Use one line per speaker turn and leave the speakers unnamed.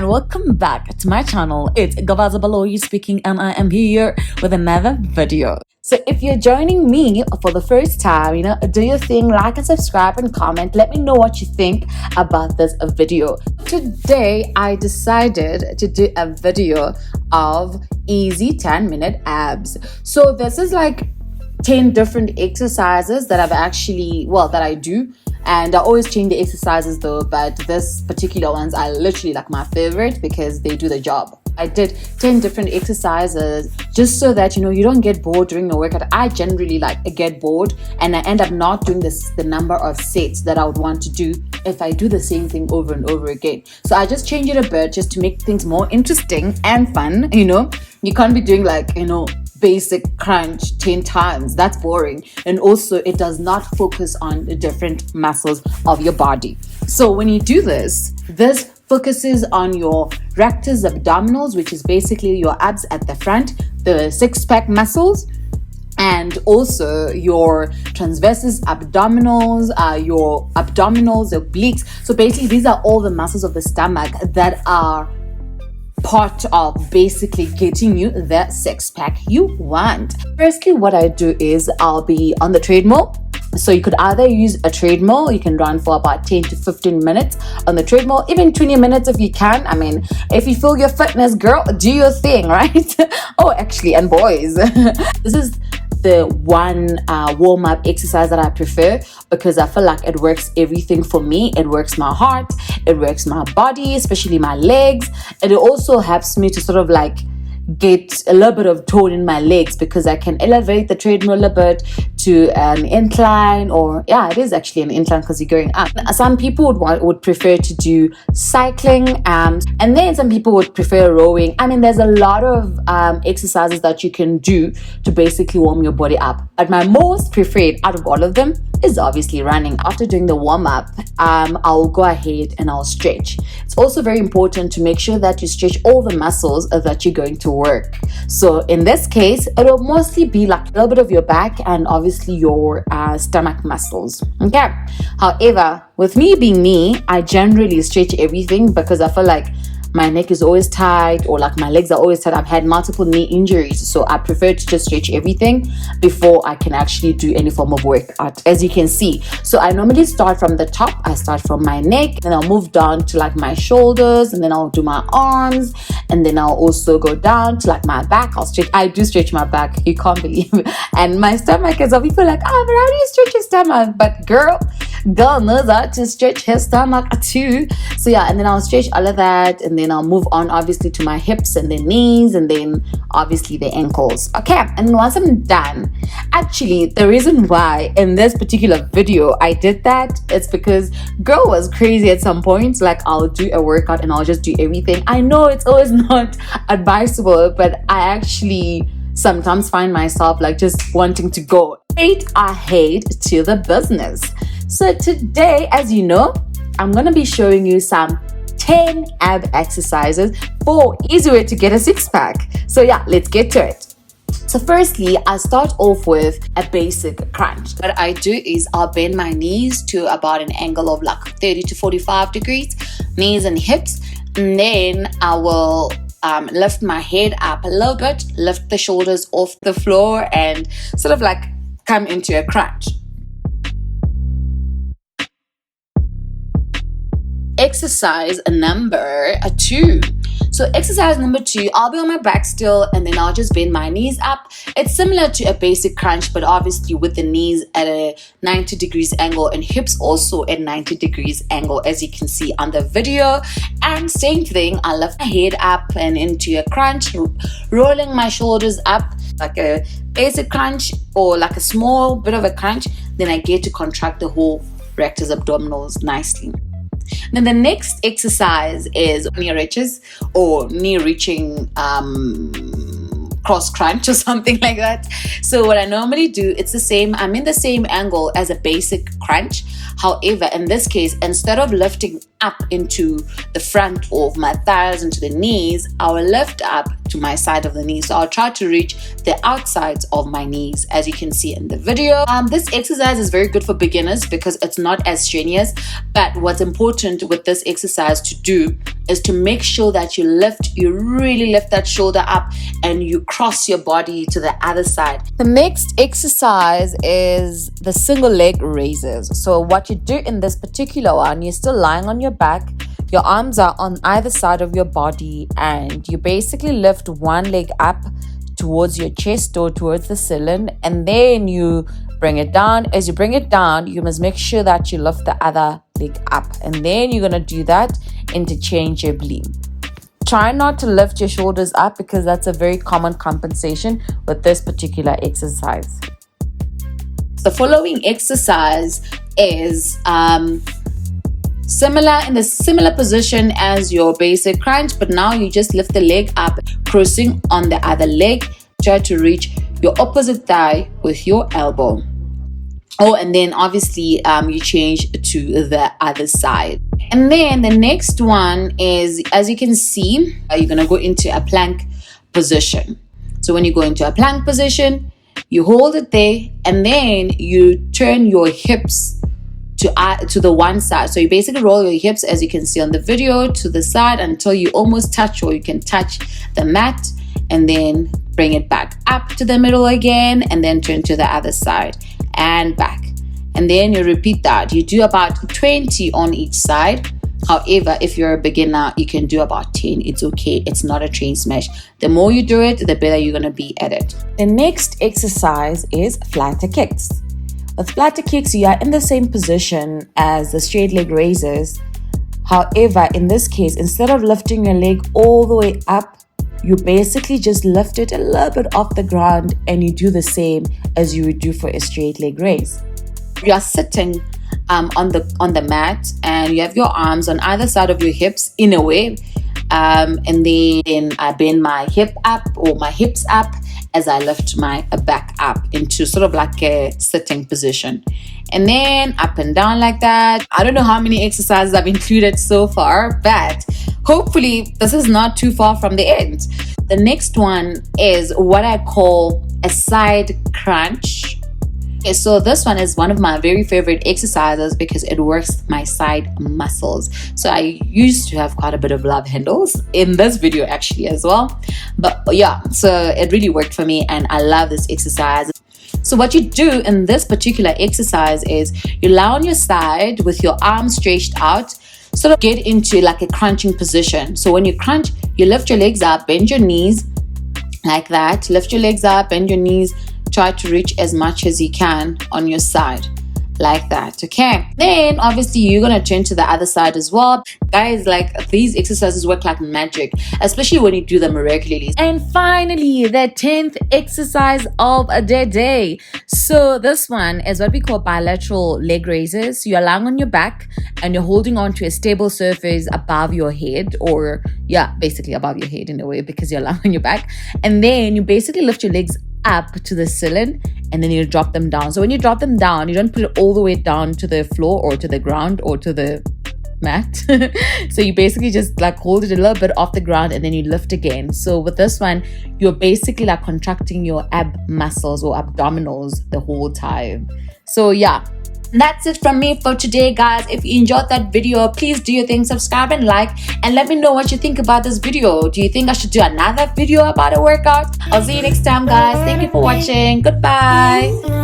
and welcome back to my channel. It's Gavaza Baloyi speaking, and I am here with another video. So if you're joining me for the first time, do your thing, like and subscribe and comment. Let me know what you think about this video. Today I decided to do a video of easy 10-minute abs. So this is like 10 different exercises that that I do, and I always change the exercises though, but this particular ones are literally like my favorite because they do the job. I did 10 different exercises just so that you don't get bored during the workout. I generally get bored and I end up not doing the number of sets that I would want to do if I do the same thing over and over again. So I just change it a bit just to make things more interesting and fun. You can't be doing basic crunch 10 times. That's boring, and also it does not focus on the different muscles of your body. So when you do this focuses on your rectus abdominals, which is basically your abs at the front, the six-pack muscles, and also your transversus abdominals, your abdominals, obliques. So basically these are all the muscles of the stomach that are part of basically getting you the six-pack you want. Firstly, what I do is I'll be on the treadmill. So you could either use a treadmill, you can run for about 10 to 15 minutes on the treadmill, even 20 minutes if you can. I mean, if you feel your fitness, girl, do your thing, right? Oh, actually, and boys, this is the one warm-up exercise that I prefer because I feel like it works everything for me. It works my heart, it works my body, especially my legs, and it also helps me to sort of get a little bit of tone in my legs because I can elevate the treadmill a bit to an incline, or it is actually an incline because you're going up. Some people would prefer to do cycling, and then some people would prefer rowing. I mean, there's a lot of exercises that you can do to basically warm your body up, but my most preferred out of all of them is obviously running. After doing the warm-up, I'll go ahead and I'll stretch. It's also very important to make sure that you stretch all the muscles that you're going to work. So in this case, it'll mostly be like a little bit of your back and obviously your stomach muscles. Okay. However, with me being me, I generally stretch everything because I feel like my neck is always tight, or my legs are always tight. I've had multiple knee injuries, so I prefer to just stretch everything before I can actually do any form of workout, as you can see. So I normally start from the top. I start from my neck, then I'll move down to my shoulders, and then I'll do my arms, and then I'll also go down to my back. I do stretch my back, you can't believe it. And my stomach is, people like, but how do you stretch your stomach? But girl knows how to stretch her stomach too. So and then I'll stretch all of that, and then I'll move on obviously to my hips and the knees, and then obviously the ankles. Okay, and once I'm done, actually the reason why in this particular video I did that, it's because girl was crazy at some points. I'll do a workout and I'll just do everything. I know it's always not advisable, but I actually sometimes find myself just wanting to go straight ahead to the business. So today, as you know, I'm going to be showing you some 10 ab exercises for easy way to get a six-pack. So let's get to it. So firstly, I start off with a basic crunch. What I do is I'll bend my knees to about an angle of 30 to 45 degrees, knees and hips, and then I will lift my head up a little bit, lift the shoulders off the floor, and sort of come into a crunch. Exercise number 2. So exercise number 2, I'll be on my back still, and then I'll just bend my knees up. It's similar to a basic crunch, but obviously with the knees at a 90 degrees angle and hips also at 90 degrees angle, as you can see on the video. And same thing, I lift my head up and into a crunch, rolling my shoulders up like a basic crunch or a small bit of a crunch. Then I get to contract the whole rectus abdominals nicely. Then the next exercise is knee reaches or knee reaching cross crunch or something like that. So what I normally do, it's the same. I'm in the same angle as a basic crunch. However, in this case, instead of lifting up into the front of my thighs into the knees, I will lift up to my side of the knee. So I'll try to reach the outsides of my knees, as you can see in the video. This exercise is very good for beginners because it's not as strenuous. But what's important with this exercise to do is to make sure that you really lift that shoulder up and you cross your body to the other side. The next exercise is the single leg raises. So what you do in this particular one, you're still lying on your back. Your arms are on either side of your body and you basically lift one leg up towards your chest or towards the ceiling, and then you bring it down. As you bring it down, you must make sure that you lift the other leg up, and then you're going to do that interchangeably. Try not to lift your shoulders up because that's a very common compensation with this particular exercise. The following exercise is similar in a similar position as your basic crunch, but now you just lift the leg up, crossing on the other leg. Try to reach your opposite thigh with your elbow. Oh, and then obviously you change to the other side. And then the next one is, as you can see, you're going to go into a plank position. So when you go into a plank position, you hold it there and then you turn your hips to the one side. So you basically roll your hips, as you can see on the video, to the side until you almost touch, or you can touch the mat, and then bring it back up to the middle again, and then turn to the other side and back. And then you repeat that. You do about 20 on each side. However, if you're a beginner, you can do about 10. It's okay. It's not a train smash. The more you do it, the better you're going to be at it. The next exercise is flatter kicks. With flatter kicks, you are in the same position as the straight leg raises. However, in this case, instead of lifting your leg all the way up, you basically just lift it a little bit off the ground, and you do the same as you would do for a straight leg raise. You are sitting on the mat, and you have your arms on either side of your hips in a way, and then I bend my hip up or my hips up as I lift my back up into sort of like a sitting position, and then up and down like that. I don't know how many exercises I've included so far, but hopefully this is not too far from the end. The next one is what I call a side crunch. Okay, so this one is one of my very favorite exercises because it works my side muscles. So I used to have quite a bit of love handles in this video actually as well. But yeah, so it really worked for me and I love this exercise. So what you do in this particular exercise is you lie on your side with your arms stretched out, sort of get into like a crunching position. So when you crunch, you lift your legs up, bend your knees like that. Lift your legs up, bend your knees. Try to reach as much as you can on your side like that. Okay, then obviously you're gonna turn to the other side as well. Guys, like these exercises work like magic, especially when you do them regularly. And finally, the 10th exercise of the day. So this one is what we call bilateral leg raises. So you're lying on your back and you're holding on to a stable surface above your head, or yeah, basically above your head in a way because you're lying on your back. And then you basically lift your legs up to the ceiling and then you drop them down. So when you drop them down, you don't put it all the way down to the floor or to the ground or to the mat. So you basically just like hold it a little bit off the ground and then you lift again. So with this one, you're basically like contracting your ab muscles or abdominals the whole time. So yeah, that's it from me for today, guys. If you enjoyed that video, please do your thing, subscribe and like, and let me know what you think about this video. Do you think I should do another video about a workout? I'll see you next time, guys. Thank you for watching. Goodbye.